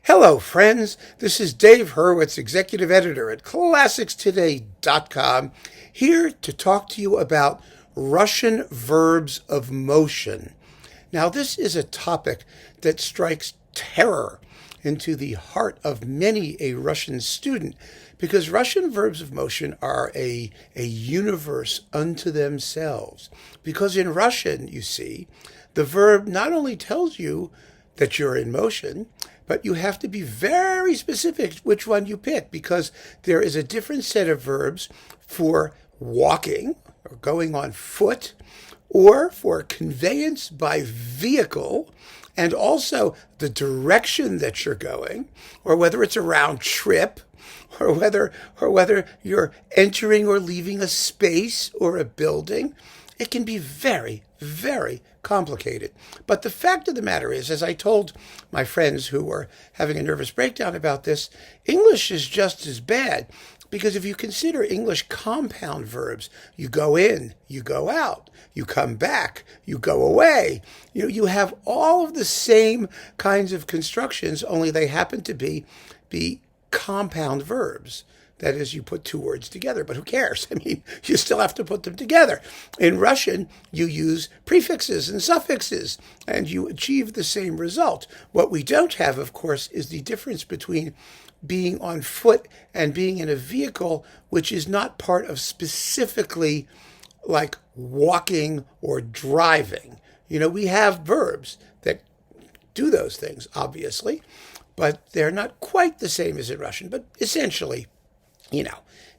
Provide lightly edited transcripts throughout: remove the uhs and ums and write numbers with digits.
Hello, friends. This is Dave Hurwitz, executive editor at ClassicsToday.com, here to talk to you about Russian verbs of motion. Now, this is a topic that strikes terror into the heart of many a Russian student because Russian verbs of motion are a universe unto themselves. Because in Russian, you see, the verb not only tells you that you're in motion, but you have to be very specific which one you pick because there is a different set of verbs for walking or going on foot or for conveyance by vehicle and also the direction that you're going or whether it's a round trip or whether you're entering or leaving a space or a building. It can be very, very complicated. But the fact of the matter is, as I told my friends who were having a nervous breakdown about this, English is just as bad. Because if you consider English compound verbs, you go in, you go out, you come back, you go away. You have all of the same kinds of constructions, only they happen to be compound verbs. That is, you put two words together, but who cares? I mean, you still have to put them together. In Russian, you use prefixes and suffixes, and you achieve the same result. What we don't have, of course, is the difference between being on foot and being in a vehicle, which is not part of specifically like walking or driving. We have verbs that do those things, obviously, but they're not quite the same as in Russian, but essentially,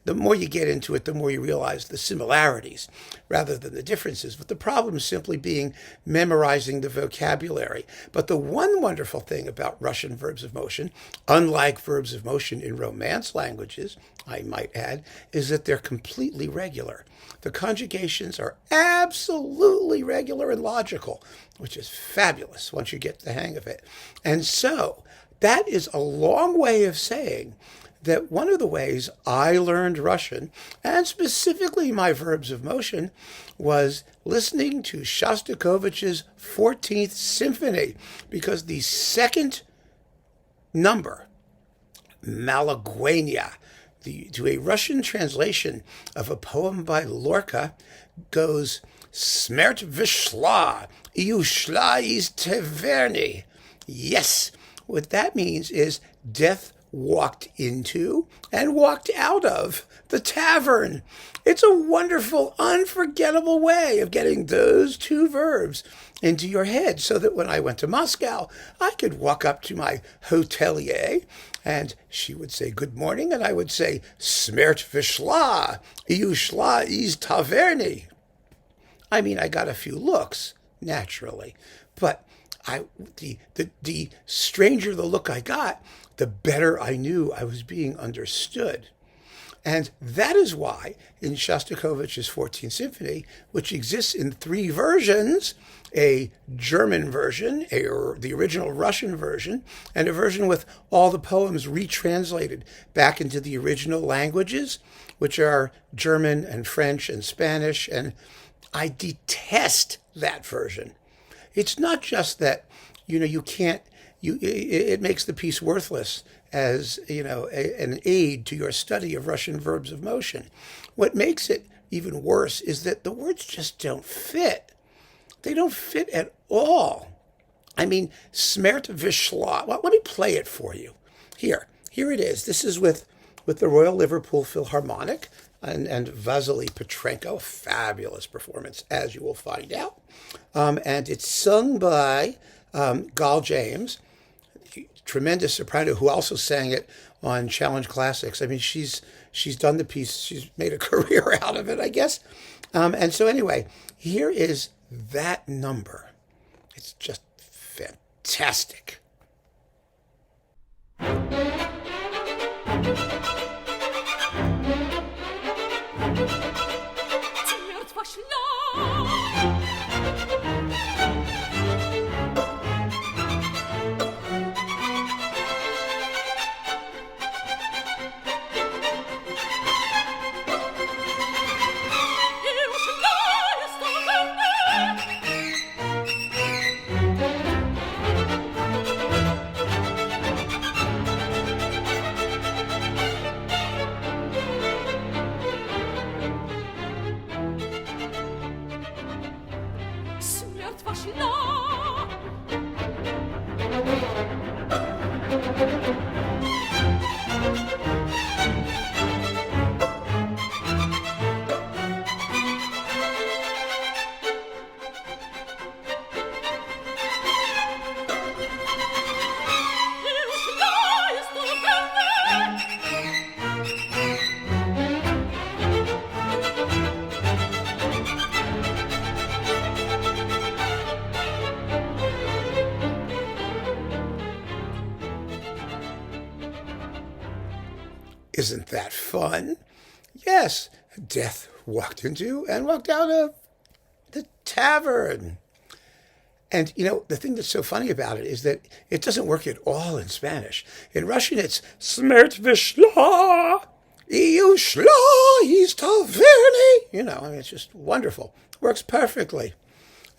the more you get into it, the more you realize the similarities rather than the differences. But the problem simply being memorizing the vocabulary. But the one wonderful thing about Russian verbs of motion, unlike verbs of motion in Romance languages, I might add, is that they're completely regular. The conjugations are absolutely regular and logical, which is fabulous once you get the hang of it. And so that is a long way of saying that one of the ways I learned Russian, and specifically my verbs of motion, was listening to Shostakovich's 14th Symphony, because the second number, Malaguena, to a Russian translation of a poem by Lorca, goes, Smert vyshla, I ushla iz taverny. Yes, what that means is death walked into and walked out of the tavern. It's a wonderful, unforgettable way of getting those two verbs into your head so that when I went to Moscow, I could walk up to my hotelier and she would say, good morning, and I would say, Smert vyshla, I ushla iz taverny. I mean, I got a few looks, naturally, but the stranger the look I got, the better I knew I was being understood. And that is why in Shostakovich's 14th Symphony, which exists in three versions, a German version, the original Russian version, and a version with all the poems retranslated back into the original languages, which are German and French and Spanish, and I detest that version. It's not just that, it makes the piece worthless as, an aid to your study of Russian verbs of motion. What makes it even worse is that the words just don't fit. They don't fit at all. I mean, Smert vyshla. Well, let me play it for you. Here it is. This is with the Royal Liverpool Philharmonic and Vasily Petrenko. Fabulous performance, as you will find out. And it's sung by Gal James, tremendous soprano who also sang it on Challenge Classics. I mean, she's done the piece. She's made a career out of it, I guess. And so anyway, here is that number. It's just fantastic. Isn't that fun? Yes, Death walked into and walked out of the tavern. And, the thing that's so funny about it is that it doesn't work at all in Spanish. In Russian, it's Smert vishla, iu shla, is taverny. It's just wonderful. Works perfectly.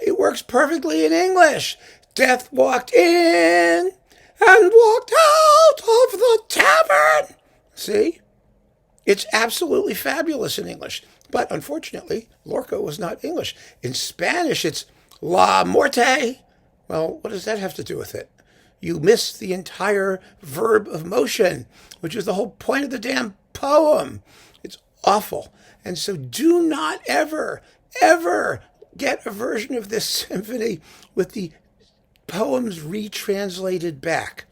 It works perfectly in English. Death walked in and walked out of the tavern. See? It's absolutely fabulous in English. But unfortunately, Lorca was not English. In Spanish, it's La Muerte. Well, what does that have to do with it? You miss the entire verb of motion, which is the whole point of the damn poem. It's awful. And so do not ever, ever get a version of this symphony with the poems retranslated back.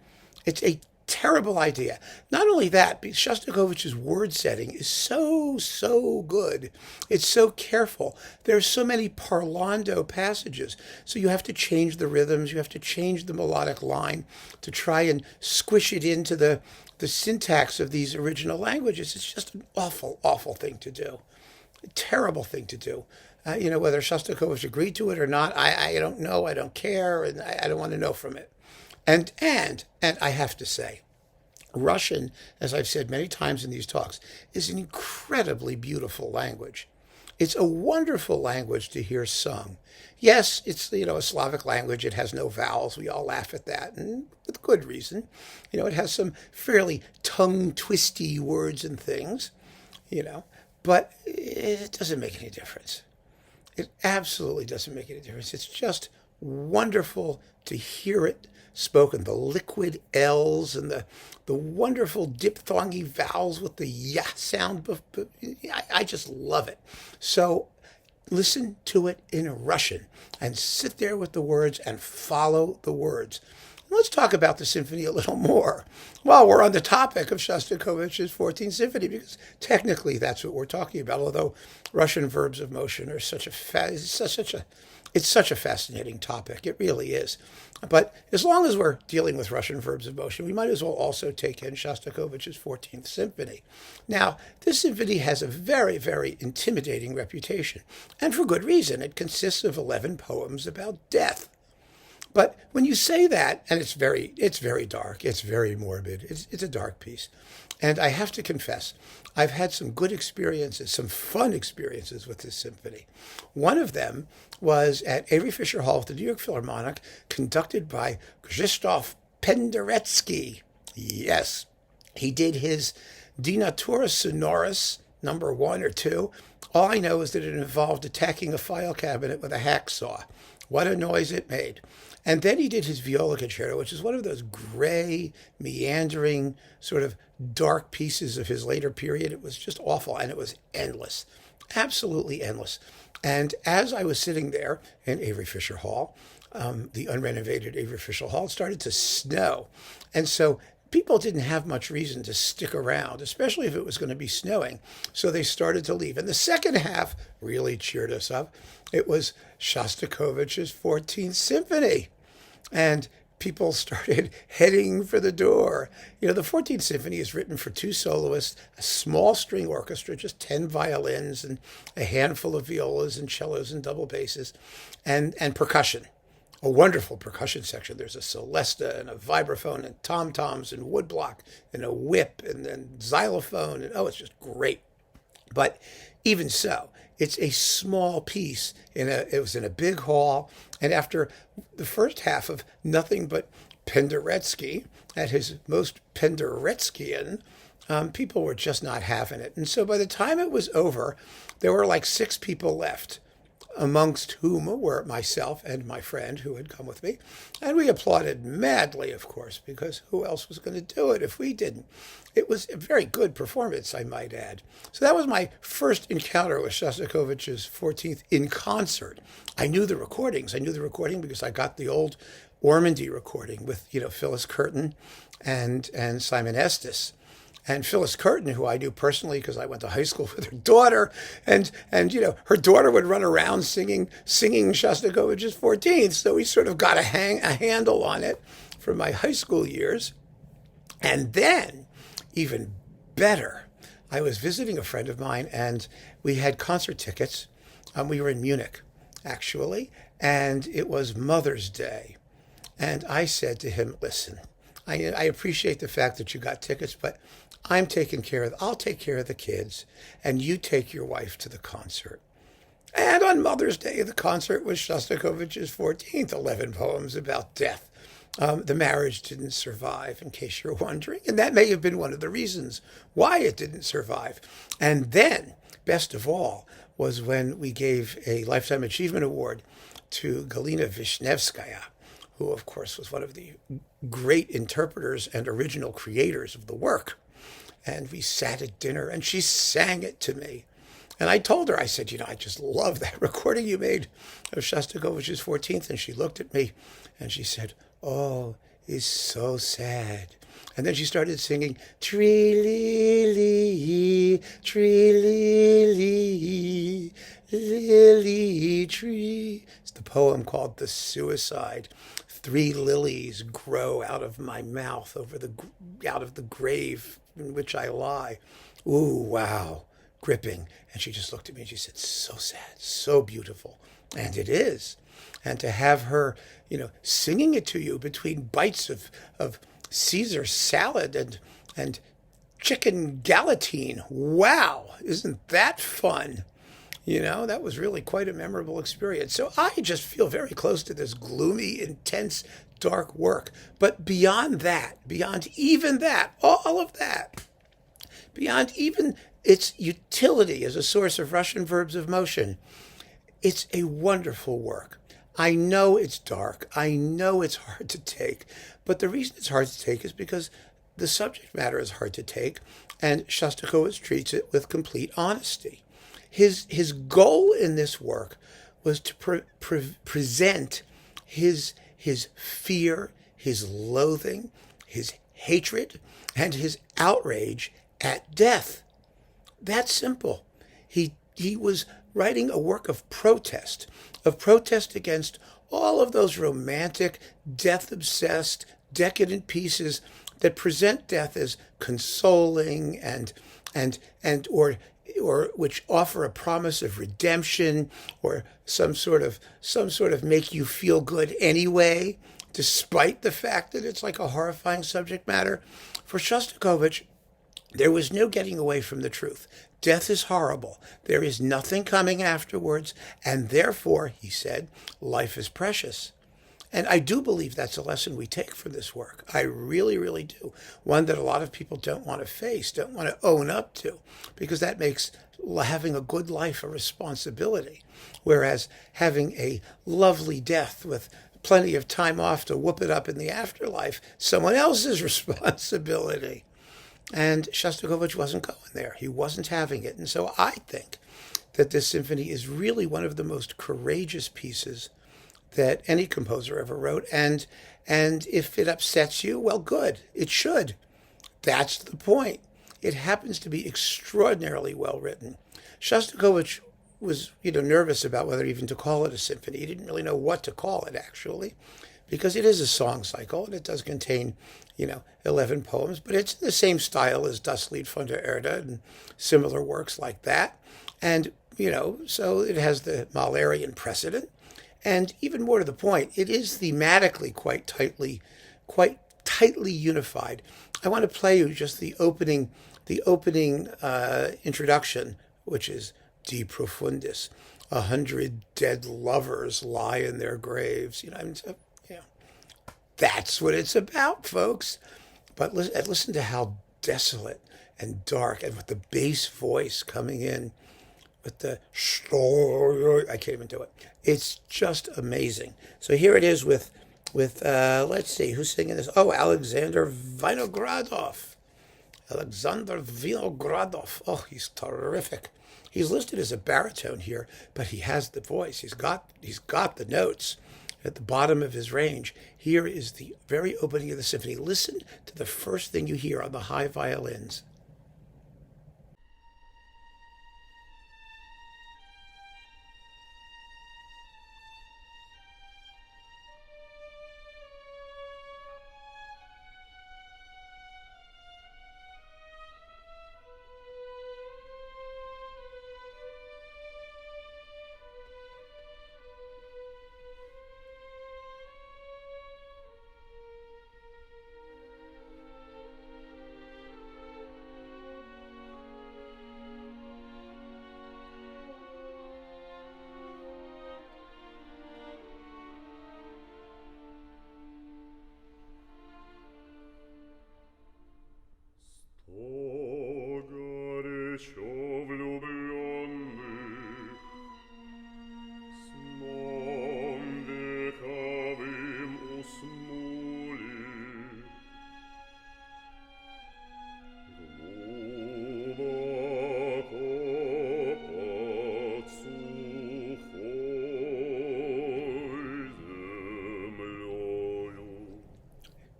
It's a terrible idea. Not only that, but Shostakovich's word setting is so good. It's so careful. There's so many parlando passages. So you have to change the rhythms. You have to change the melodic line to try and squish it into the syntax of these original languages. It's just an awful thing to do. A terrible thing to do. Whether Shostakovich agreed to it or not, I don't know. I don't care. And I don't want to know from it. And I have to say, Russian, as I've said many times in these talks, is an incredibly beautiful language. It's a wonderful language to hear sung. Yes, it's, a Slavic language. It has no vowels. We all laugh at that, and with good reason. It has some fairly tongue-twisty words and things, but it doesn't make any difference. It absolutely doesn't make any difference. It's just wonderful to hear it spoken, the liquid L's and the wonderful diphthongy vowels with the ya sound. I just love it. So listen to it in Russian and sit there with the words and follow the words. Let's talk about the symphony a little more while we're on the topic of Shostakovich's 14th Symphony, because technically that's what we're talking about, although Russian verbs of motion are such a fascinating topic. It really is. But as long as we're dealing with Russian verbs of motion, we might as well also take in Shostakovich's 14th Symphony. Now, this symphony has a very, very intimidating reputation, and for good reason. It consists of 11 poems about death. But when you say that, and it's very dark, it's very morbid, it's a dark piece. And I have to confess, I've had some good experiences, some fun experiences with this symphony. One of them was at Avery Fisher Hall with the New York Philharmonic, conducted by Krzysztof Penderecki. Yes, he did his De Natura Sonoris, number 1 or 2. All I know is that it involved attacking a file cabinet with a hacksaw. What a noise it made. And then he did his viola concerto, which is one of those gray, meandering, sort of dark pieces of his later period. It was just awful, and it was endless, absolutely endless. And as I was sitting there in Avery Fisher Hall, the unrenovated Avery Fisher Hall, it started to snow. And so people didn't have much reason to stick around, especially if it was going to be snowing. So they started to leave. And the second half really cheered us up. It was Shostakovich's 14th Symphony. And people started heading for the door. The 14th Symphony is written for 2 soloists, a small string orchestra, just 10 violins and a handful of violas and cellos and double basses, and percussion. A wonderful percussion section. There's a celesta and a vibraphone and tom-toms and woodblock and a whip and then xylophone. And it's just great. But even so, it's a small piece. It was in a big hall. And after the first half of nothing but Penderecki at his most Pendereckian, people were just not having it. And so by the time it was over, there were like 6 people left. amongst whom were myself and my friend who had come with me. And we applauded madly, of course, because who else was going to do it if we didn't? It was a very good performance, I might add. So that was my first encounter with Shostakovich's 14th in concert. I knew the recordings. I knew the recording because I got the old Ormandy recording with, Phyllis Curtin and Simon Estes. And Phyllis Curtin, who I knew personally because I went to high school with her daughter, and her daughter would run around singing Shostakovich's 14th. So we sort of got a handle on it from my high school years. And then, even better, I was visiting a friend of mine, and we had concert tickets. We were in Munich, actually, and it was Mother's Day. And I said to him, listen, I appreciate the fact that you got tickets, but I'll take care of the kids, and you take your wife to the concert. And on Mother's Day, the concert was Shostakovich's 14th, 11 poems about death. The marriage didn't survive, in case you're wondering, and that may have been one of the reasons why it didn't survive. And then, best of all, was when we gave a Lifetime Achievement Award to Galina Vishnevskaya, who, of course, was one of the great interpreters and original creators of the work. And we sat at dinner, and she sang it to me. And I told her, I said, I just love that recording you made of Shostakovich's 14th. And she looked at me, and she said, oh, it's so sad. And then she started singing, tree lily, lily tree. It's the poem called The Suicide. 3 lilies grow out of my mouth out of the grave in which I lie. Ooh, wow, gripping. And she just looked at me and she said, so sad, so beautiful. And it is. And to have her, singing it to you between bites of Caesar salad and chicken galantine. Wow, isn't that fun? That was really quite a memorable experience. So I just feel very close to this gloomy, intense, dark work. But beyond even that, all of that, beyond even its utility as a source of Russian verbs of motion, it's a wonderful work. I know it's dark. I know it's hard to take. But the reason it's hard to take is because the subject matter is hard to take, and Shostakovich treats it with complete honesty. His goal in this work was to present his fear, his loathing, his hatred, and his outrage at death. That's simple. He was writing a work of protest against all of those romantic, death-obsessed, decadent pieces that present death as consoling or which offer a promise of redemption or some sort of make you feel good anyway, despite the fact that it's like a horrifying subject matter. For Shostakovich, there was no getting away from the truth. Death is horrible. There is nothing coming afterwards, and therefore, he said, life is precious. And I do believe that's a lesson we take from this work. I really, really do. One that a lot of people don't want to face, don't want to own up to, because that makes having a good life a responsibility. Whereas having a lovely death with plenty of time off to whoop it up in the afterlife, someone else's responsibility. And Shostakovich wasn't going there. He wasn't having it. And so I think that this symphony is really one of the most courageous pieces that any composer ever wrote. And if it upsets you, well, good. It should. That's the point. It happens to be extraordinarily well written. Shostakovich was, nervous about whether even to call it a symphony. He didn't really know what to call it, actually, because it is a song cycle, and it does contain, 11 poems, but it's in the same style as Das Lied von der Erde and similar works like that. And, so it has the Mahlerian precedent. And even more to the point, it is thematically quite tightly unified. I want to play you just the opening introduction, which is De Profundis. 100 dead lovers lie in their graves. That's what it's about, folks. But listen to how desolate and dark, and with the bass voice coming in. with the I can't even do it. It's just amazing. So here it is with let's see who's singing this. Oh, Alexander Vinogradov. Alexander Vinogradov. Oh, he's terrific. He's listed as a baritone here, but he has the voice. He's got the notes at the bottom of his range. Here is the very opening of the symphony. Listen to the first thing you hear on the high violins.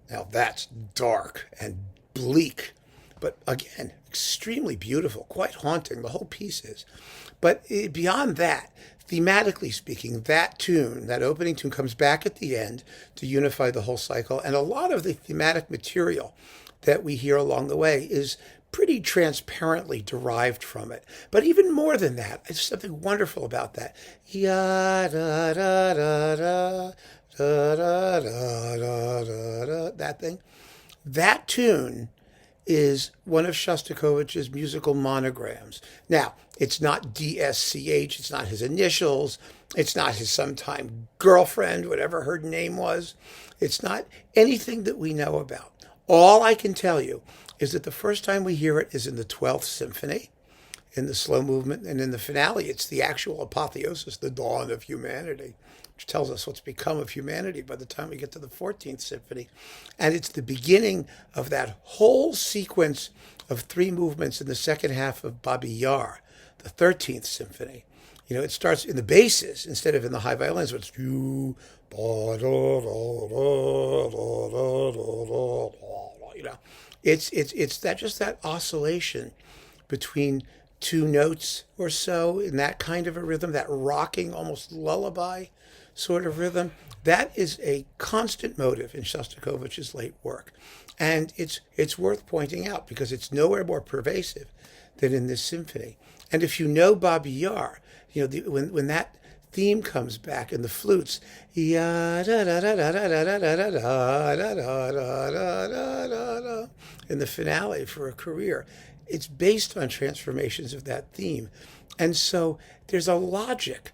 Now that's dark and bleak, but again, extremely beautiful, quite haunting. The whole piece is. But beyond that, thematically speaking, that tune, that opening tune, comes back at the end to unify the whole cycle. And a lot of the thematic material that we hear along the way is pretty transparently derived from it. But even more than that, there's something wonderful about that. Ya, da, da, da, da. Da, da, da, da, da, da, that thing. That tune is one of Shostakovich's musical monograms. Now, it's not DSCH, it's not his initials, it's not his sometime girlfriend, whatever her name was. It's not anything that we know about. All I can tell you is that the first time we hear it is in the 12th Symphony, in the slow movement, and in the finale, it's the actual apotheosis, the dawn of humanity, which tells us what's become of humanity by the time we get to the 14th Symphony. And it's the beginning of that whole sequence of three movements in the second half of Babi Yar, the 13th Symphony. You know, it starts in the basses instead of in the high violins. So it's you know, it's that just that oscillation between two notes or so in that kind of a rhythm, that rocking, almost lullaby sort of rhythm. That is a constant motive in Shostakovich's late work. And it's worth pointing out because it's nowhere more pervasive than in this symphony. And if you know Babi Yar, you know, when that theme comes back in the flutes, in the finale for A Career, it's based on transformations of that theme. And so there's a logic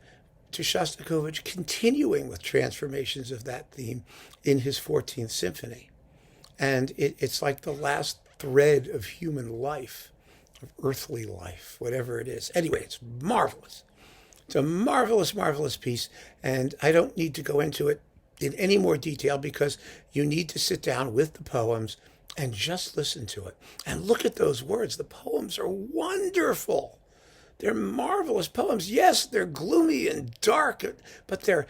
to Shostakovich continuing with transformations of that theme in his 14th Symphony. And it's like the last thread of human life, of earthly life, whatever it is. Anyway, it's marvelous. It's a marvelous, marvelous piece, and I don't need to go into it in any more detail because you need to sit down with the poems and just listen to it. And look at those words. The poems are wonderful. They're marvelous poems. Yes, they're gloomy and dark, but they're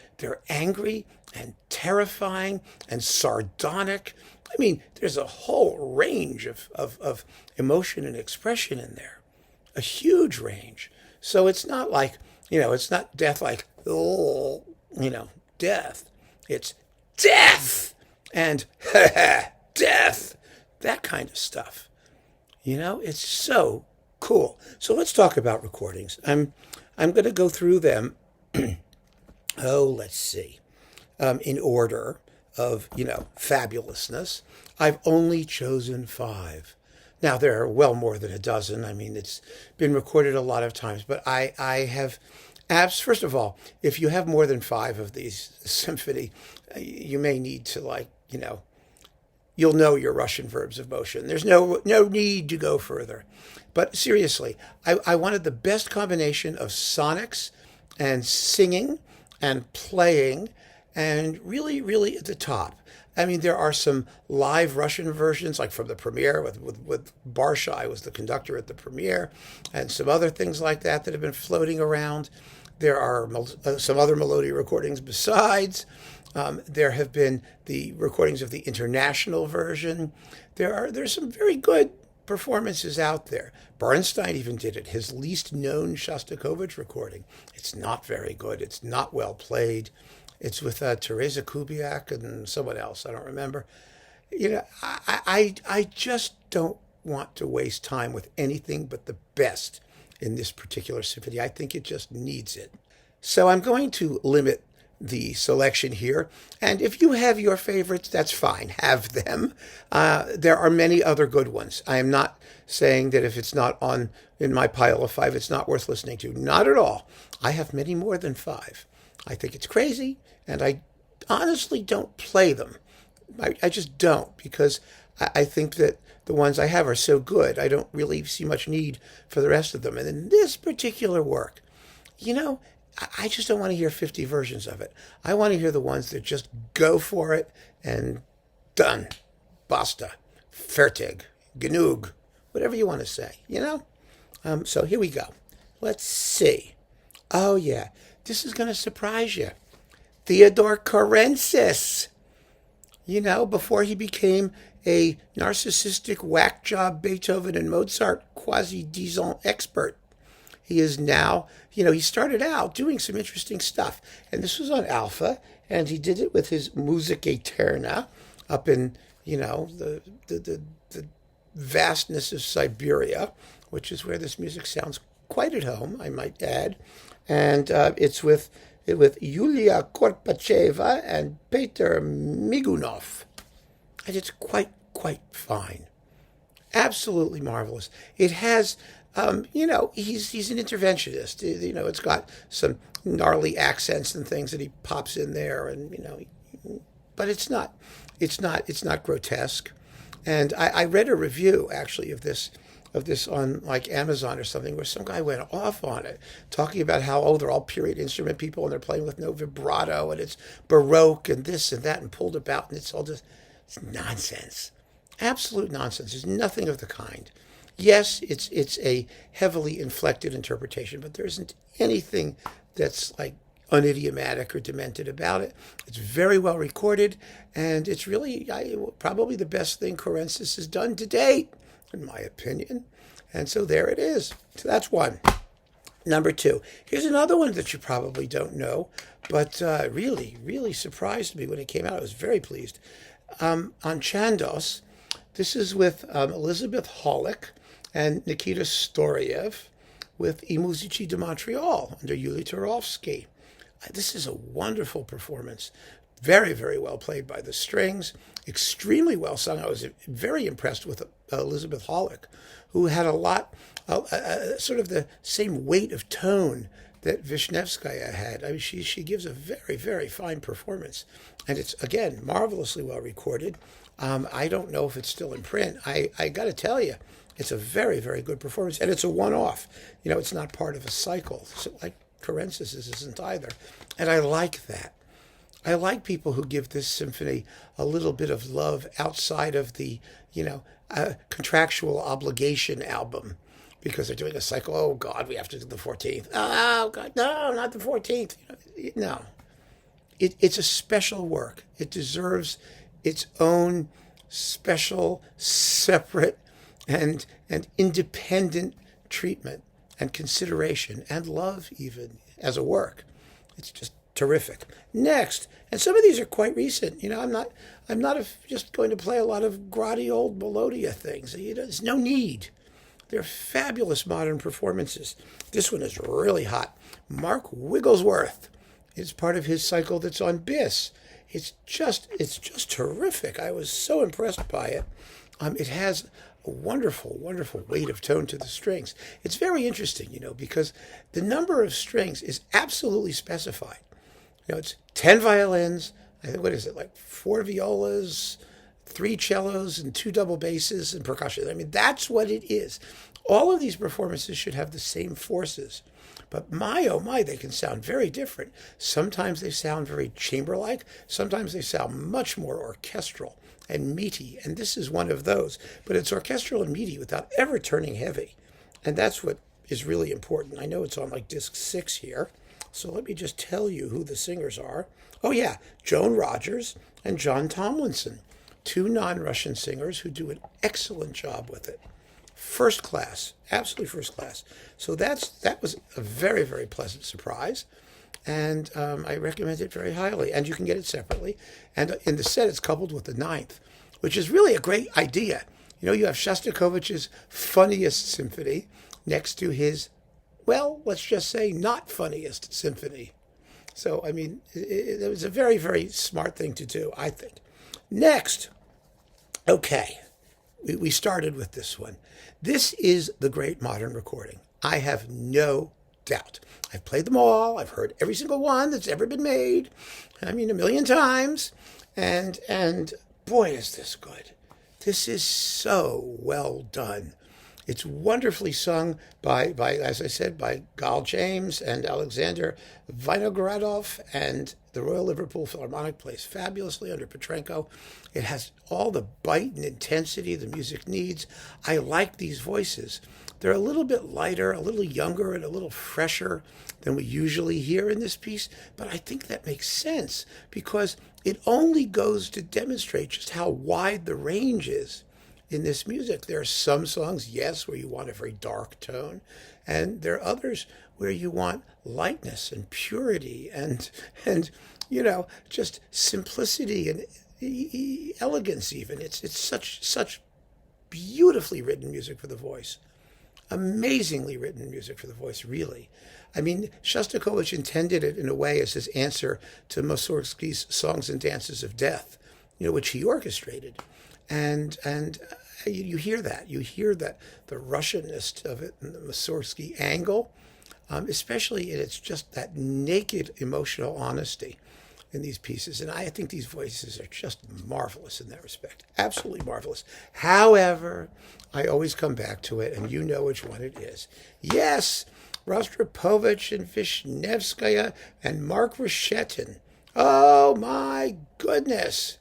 angry and terrifying and sardonic. I mean, there's a whole range of emotion and expression in there, a huge range. So it's not like, you know, it's not death like, oh, you know, death. It's death and death, that kind of stuff. You know, it's so cool. So let's talk about recordings. I'm going to go through them. Let's see. In order of, you know, fabulousness. I've only chosen 5. Now, there are well more than a dozen. I mean, it's been recorded a lot of times, but I have apps. First of all, if you have more than 5 of these symphony, you may need to, like, you know, you'll know your Russian verbs of motion. There's no need to go further. But seriously, I wanted the best combination of sonics and singing and playing, and really, really at the top. I mean, there are some live Russian versions, like from the premiere with Barsha. I was the conductor at the premiere, and some other things like that that have been floating around. There are some other Melodia recordings besides. There have been the recordings of the international version. There's some very good performances out there. Bernstein even did it, his least known Shostakovich recording. It's not very good. It's not well played. It's with Teresa Kubiak and someone else. I don't remember. I just don't want to waste time with anything but the best in this particular symphony. I think it just needs it. So I'm going to limit the selection here. And if you have your favorites, that's fine. Have them. There are many other good ones. I am not saying that if it's not in my pile of 5, it's not worth listening to. Not at all. I have many more than 5. I think it's crazy, and I honestly don't play them. I just don't, because I think that the ones I have are so good, I don't really see much need for the rest of them. And in this particular work, I just don't want to hear 50 versions of it. I want to hear the ones that just go for it and done. Basta. Fertig. Genug. Whatever you want to say, So here we go. Let's see. Oh, yeah. This is going to surprise you. Theodore Karensis. Before he became a narcissistic whack job Beethoven and Mozart quasi-disant expert. He is now, he started out doing some interesting stuff. And this was on Alpha, and he did it with his Music Eterna up in, the vastness of Siberia, which is where this music sounds quite at home, I might add. And it's with Yulia Korpacheva and Peter Migunov. And it's quite fine. Absolutely marvelous. It has, he's an interventionist. It's got some gnarly accents and things that he pops in there, and but it's not grotesque. And I read a review actually of this on like Amazon or something, where some guy went off on it, talking about how they're all period instrument people and they're playing with no vibrato and it's Baroque and this and that and pulled about, and it's nonsense. Absolute nonsense. There's nothing of the kind. Yes, it's a heavily inflected interpretation, but there isn't anything that's like unidiomatic or demented about it. It's very well recorded, and it's really probably the best thing Karensis has done to date, in my opinion. And so there it is. So that's one. Number 2. Here's another one that you probably don't know, but really, really surprised me when it came out. I was very pleased. On Chandos, this is with Elizabeth Hollick and Nikita Storyev with I Musici de Montreal under Yuli Turovsky. This is a wonderful performance. Very, very well played by the strings. Extremely well sung. I was very impressed with Elizabeth Hollick, who had a lot, sort of the same weight of tone that Vishnevskaya had. I mean, she gives a very, very fine performance. And it's, again, marvelously well recorded. I don't know if it's still in print. I got to tell you, it's a very, very good performance. And it's a one-off. It's not part of a cycle. So, like Karensis isn't either. And I like that. I like people who give this symphony a little bit of love outside of the, contractual obligation album, because they're doing a cycle. Oh, God, we have to do the 14th. Oh, God, no, not the 14th. No. It's a special work. It deserves its own special, separate, and independent treatment and consideration and love, even as a work. It's just terrific. Next, and some of these are quite recent. I'm not just going to play a lot of grotty old Melodia things. There's no need. They're fabulous modern performances. This one is really hot. Mark Wigglesworth. It's part of his cycle that's on Bis. It's just terrific. I was so impressed by it. It has a wonderful, wonderful weight of tone to the strings. It's very interesting, because the number of strings is absolutely specified. It's 10 violins, I think, what is it, like 4 violas, 3 cellos and 2 double basses and percussion. I mean, that's what it is. All of these performances should have the same forces. But my, oh my, they can sound very different. Sometimes they sound very chamber-like. Sometimes they sound much more orchestral and meaty. And this is one of those. But it's orchestral and meaty without ever turning heavy. And that's what is really important. I know it's on like disc 6 here. So let me just tell you who the singers are. Oh yeah, Joan Rogers and John Tomlinson. 2 non-Russian singers who do an excellent job with it. First class, absolutely first class. So that was a very, very pleasant surprise. And I recommend it very highly. And you can get it separately. And in the set, it's coupled with the 9th, which is really a great idea. You know, you have Shostakovich's funniest symphony next to his, well, let's just say not funniest symphony. So, I mean, it was a very, very smart thing to do, I think. Next, okay, we started with this one. This is the great modern recording. I have no doubt. I've played them all. I've heard every single one that's ever been made. I mean, a million times. And boy, is this good. This is so well done. It's wonderfully sung by, as I said, by Gal James and Alexander Vinogradov, and the Royal Liverpool Philharmonic plays fabulously under Petrenko. It has all the bite and intensity the music needs. I like these voices. They're a little bit lighter, a little younger, and a little fresher than we usually hear in this piece, but I think that makes sense because it only goes to demonstrate just how wide the range is in this music. There are some songs, yes, where you want a very dark tone, and there are others where you want lightness and purity and you know, just simplicity and elegance even. It's such beautifully written music for the voice. Amazingly written music for the voice, really. I mean, Shostakovich intended it in a way as his answer to Mussorgsky's Songs and Dances of Death, you know, which he orchestrated. And you hear that. You hear that the Russianness of it and the Mussorgsky angle, especially in its just that naked emotional honesty in these pieces. And I think these voices are just marvelous in that respect. Absolutely marvelous. However, I always come back to it, and you know which one it is. Yes, Rostropovich and Vishnevskaya and Mark Reshetin. Oh, my goodness.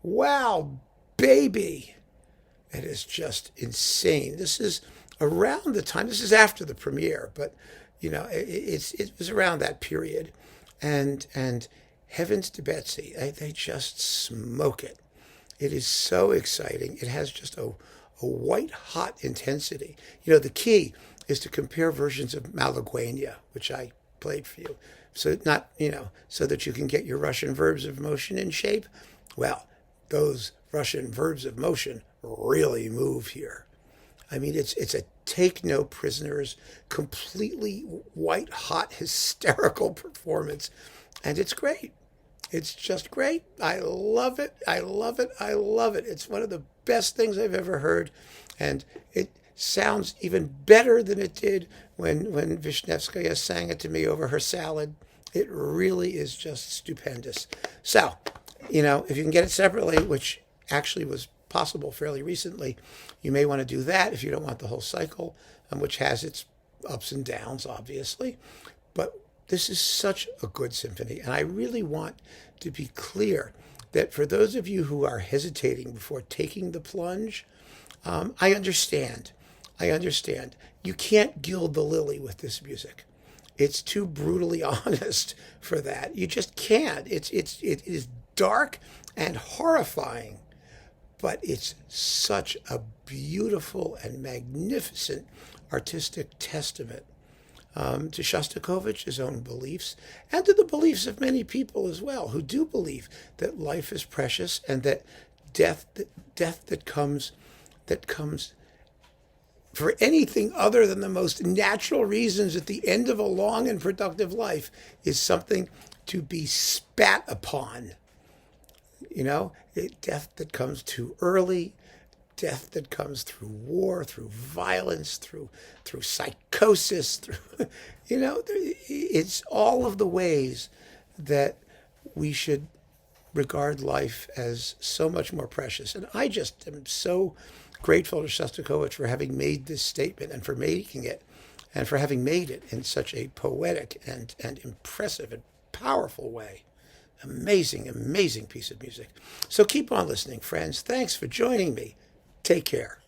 Wow, baby. It is just insane. This is around the time, this is after the premiere, but, you know, it was around that period. And heavens to Betsy, they just smoke it. It is so exciting. It has just a white-hot intensity. You know, the key is to compare versions of Malagueña, which I played for you. So not, you know, so that you can get your Russian verbs of motion in shape. Well, those Russian verbs of motion really move here. I mean, it's a take no prisoners, completely white-hot, hysterical performance. And it's great. It's just great. I love it. I love it. I love it. It's one of the best things I've ever heard. And it sounds even better than it did when Vishnevskaya sang it to me over her salad. It really is just stupendous. So, you know, if you can get it separately, which actually was possible fairly recently, you may want to do that if you don't want the whole cycle, which has its ups and downs, obviously. But this is such a good symphony, and I really want to be clear that for those of you who are hesitating before taking the plunge, I understand. I understand. You can't gild the lily with this music. It's too brutally honest for that. You just can't. It is dark and horrifying, but it's such a beautiful and magnificent artistic testament to Shostakovich's own beliefs and to the beliefs of many people as well who do believe that life is precious and that death that comes for anything other than the most natural reasons at the end of a long and productive life is something to be spat upon. You know, death that comes too early, death that comes through war, through violence, through psychosis, through, you know, it's all of the ways that we should regard life as so much more precious. And I just am so grateful to Shostakovich for having made this statement and for making it and for having made it in such a poetic and impressive and powerful way. Amazing, amazing piece of music. So keep on listening, friends. Thanks for joining me. Take care.